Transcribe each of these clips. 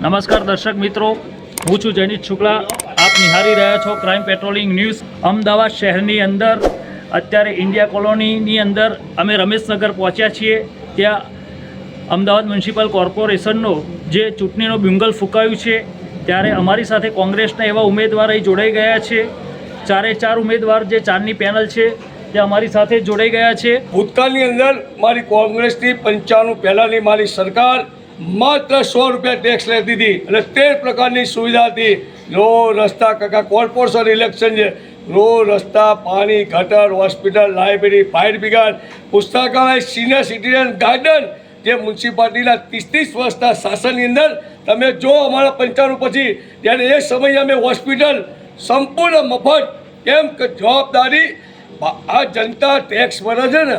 નમસ્કાર દર્શક મિત્રો, હું છું જયનીશ શુક્લા। આપ નિહાળી રહ્યા છો ક્રાઇમ પેટ્રોલિંગ ન્યૂઝ। અમદાવાદ શહેરની અંદર અત્યારે ઇન્ડિયા કોલોનીની અંદર અમે રમેશનગર પહોંચ્યા છીએ। ત્યાં અમદાવાદ મ્યુનિસિપલ કોર્પોરેશનનો જે ચૂંટણીનો બિંગલ ફૂંકાયું છે, ત્યારે અમારી સાથે કોંગ્રેસના એવા ઉમેદવાર અહીં જોડાઈ ગયા છે। ચારે ચાર ઉમેદવાર જે ચારની પેનલ છે તે અમારી સાથે જોડાઈ ગયા છે। ભૂતકાળની અંદર મારી કોંગ્રેસની 95 પહેલાંની મારી સરકાર માત્ર 100 રૂપિયા ટેક્સ લેતી હતી અને 13 પ્રકારની સુવિધા હતી। રોડ રસ્તા, કાકા કોર્પોરેશન ઇલેક્શન છે, રોડ રસ્તા, પાણી, ગટર, હોસ્પિટલ, લાઇબ્રેરી, ફાયર બ્રિગેડ, પુસ્તકાલય, સિનિયર સિટીઝન ગાર્ડન, જે મ્યુનિસિપાલિટીના 30 વર્ષના શાસનની અંદર તમે જો અમારા 95 પછી ત્યારે એ સમયે અમે હોસ્પિટલ સંપૂર્ણ મફત, કેમ કે જવાબદારી આ જનતા ટેક્સ ભરે છે ને,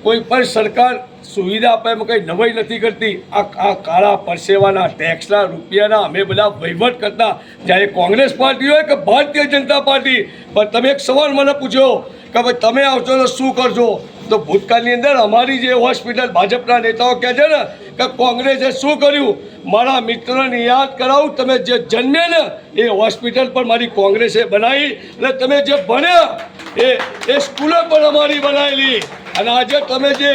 કોઈ પણ સરકાર સુવિધા આપે એમાં કંઈ નવાઈ નથી કરતી। આ કાળા પરસેવાના ટેક્સના રૂપિયાના અમે બધા વહીવટ કરતા, જ્યારે કોંગ્રેસ પાર્ટી હોય કે ભારતીય જનતા પાર્ટી। પણ તમે એક સવાલ મને પૂછ્યો કે ભાઈ તમે આવશો તો શું કરશો, તો ભૂતકાળની અંદર અમારી જે હોસ્પિટલ ભાજપના નેતાઓ કહે છે ને કે કોંગ્રેસે શું કર્યું, મારા મિત્રને યાદ કરાવું, તમે જે જન્મે ને એ હોસ્પિટલ પણ મારી કોંગ્રેસે બનાવી અને તમે જે ભણ્યા એ સ્કૂલો પણ અમારી બનાવેલી। અને આજે તમે જે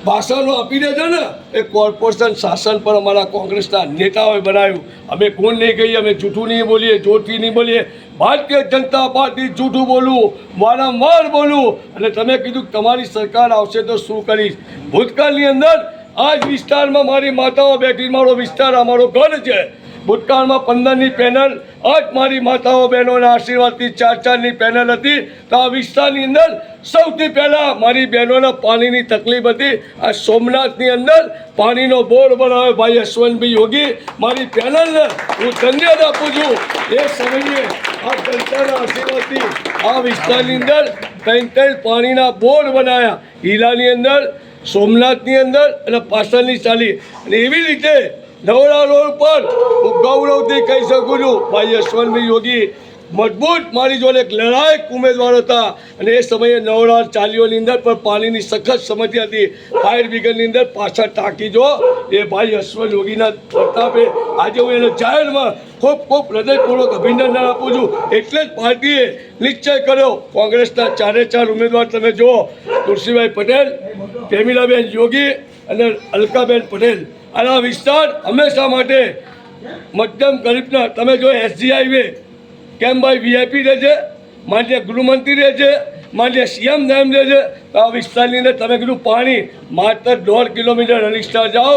ભાષણો આપી દે છે ને એ કોર્પોરેશન શાસન પણ અમારા કોંગ્રેસના નેતાઓએ બનાવ્યું। અમે કોણ નહીં કહીએ, અમે જૂઠું નહીં બોલીએ, જોરથી નહીં બોલીએ। ભારતીય જનતા પાર્ટી જૂઠું બોલવું, વારંવાર બોલવું, અને તમે કીધું તમારી સરકાર આવશે તો શું કરીશ। ભૂતકાળની અંદર આ જ વિસ્તારમાં મારી માતાઓ બેઠી, મારો વિસ્તાર અમારો ઘર છે। ભૂતકાળમાં 15ની પેનલ આજ મારી માતાઓ બહેનોના આશીર્વાદથી 4-4ની પેનલ હતી। તો આ વિસ્તારની અંદર સૌથી પહેલાં મારી બહેનોને પાણીની તકલીફ હતી। આ સોમનાથની અંદર પાણીનો બોર બનાવ્યો ભાઈ યશવંતભાઈ યોગી, મારી પેનલને હું ધન્યવાદ આપું છું। એ સમયે આ જનતાના આશીર્વાદથી આ વિસ્તારની અંદર 3 પાણીના બોર બનાવ્યા, હીરાની અંદર, સોમનાથની અંદર અને પાછળની ચાલી। અને એવી રીતે નવડા રોડ પર હું ગૌરવથી કહી શકું છું ભાઈ યશવંતભાઈ યોગી મજબૂત મારી જોડે એક લડાયક ઉમેદવાર હતા। અને એ સમયે નવડા ચાલીઓની અંદર પણ પાણીની સખત સમસ્યા હતી। ફાયર બ્રિગેડની અંદર પાછળ ટાંકી જો એ ભાઈ યશવંત યોગીના પ્રતાપે આજે હું એને જાહેરમાં ખૂબ હૃદયપૂર્વક અભિનંદન આપું છું। એટલે જ પાર્ટીએ નિશ્ચય કર્યો, કોંગ્રેસના 4 ઉમેદવાર તમે જુઓ, તુલસીભાઈ પટેલ, પ્રેમીલાબેન યોગી અને અલકાબેન પટેલ। અને આ વિસ્તાર હંમેશા માટે મધ્યમ ગરીબના, તમે જો SG હાઈવે કેમ ભાઈ VIP રહે છે, માન્ય ગૃહમંત્રી રહે છે, માન્ય CM સાહેબ રહે છે। તો આ વિસ્તારની અંદર તમે કીધું પાણી માત્ર 1.5 કિલોમીટર રનિસ્ટાર જાઓ,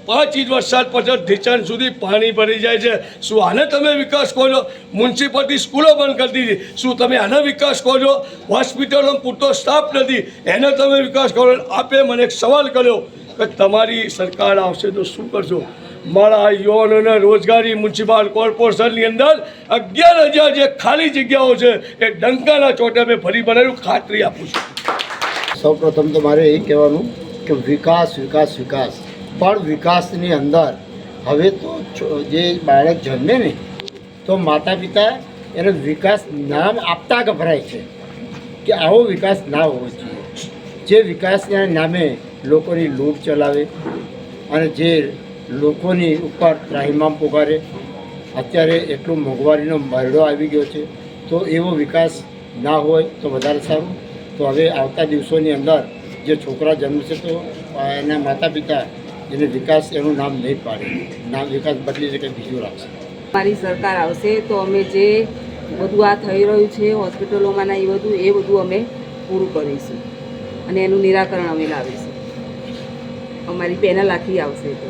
5 ઇંચ વરસાદ પછી ઢીચણ સુધી પાણી ભરી જાય છે। શું આને તમે વિકાસ કહો છો? મ્યુનિસિપાલિટી સ્કૂલો બંધ કરી દીધી, શું તમે આનો વિકાસ કહો છો? હોસ્પિટલોમાં પૂરતો સ્ટાફ નથી, એને તમે વિકાસ કરો? આપે મને એક સવાલ કર્યો કે તમારી સરકાર આવશે તો શું કરશો? મારા યુવાનોને રોજગારી મ્યુનિસિપલ કોર્પોરેશનની અંદર 11,000 જે ખાલી જગ્યાઓ છે એ ડંકાના ચોટે મેં ફરી બનાવ્યું, ખાતરી આપું છું। સૌપ્રથમ તો મારે એ કહેવાનું કે વિકાસ વિકાસ વિકાસ, પણ વિકાસની અંદર હવે તો જે બાળક જન્મે ને તો માતા પિતા એને વિકાસ નામ આપતા ગભરાય છે કે આવો વિકાસ ના હોવો જોઈએ। જે વિકાસના નામે લોકોની લૂંટ ચલાવે અને જે લોકોની ઉપર ત્રાહિમામ પોકારે, અત્યારે એટલો મોંઘવારીનો મરડો આવી ગયો છે, તો એવો વિકાસ ના હોય તો વધારે સારું। તો હવે આવતા દિવસોની અંદર જે છોકરા જન્મશે તો એના માતા પિતા એને વિકાસ એનું નામ નહીં પાડે, નામ વિકાસ બદલી કંઈ બીજું રાખશે। મારી સરકાર આવશે તો અમે જે બધું આ થઈ રહ્યું છે હોસ્પિટલોમાં એ બધું અમે પૂરું કરીશું અને એનું નિરાકરણ અમે લાવીશું। અમારી પેનલ આખી આવશે તો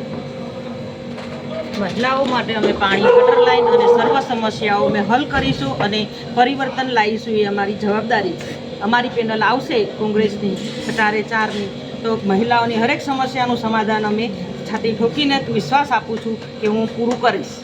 મહિલાઓ માટે અમે પાણી, ગટર લાઈન અને સર્વ સમસ્યાઓ અમે હલ કરીશું અને પરિવર્તન લાવીશું, એ અમારી જવાબદારી છે। અમારી પેનલ આવશે કોંગ્રેસની 4-4ની તો મહિલાઓની હરેક સમસ્યાનું સમાધાન અમે છાતી ઠોકીને વિશ્વાસ આપું છું કે હું પૂરું કરીશ।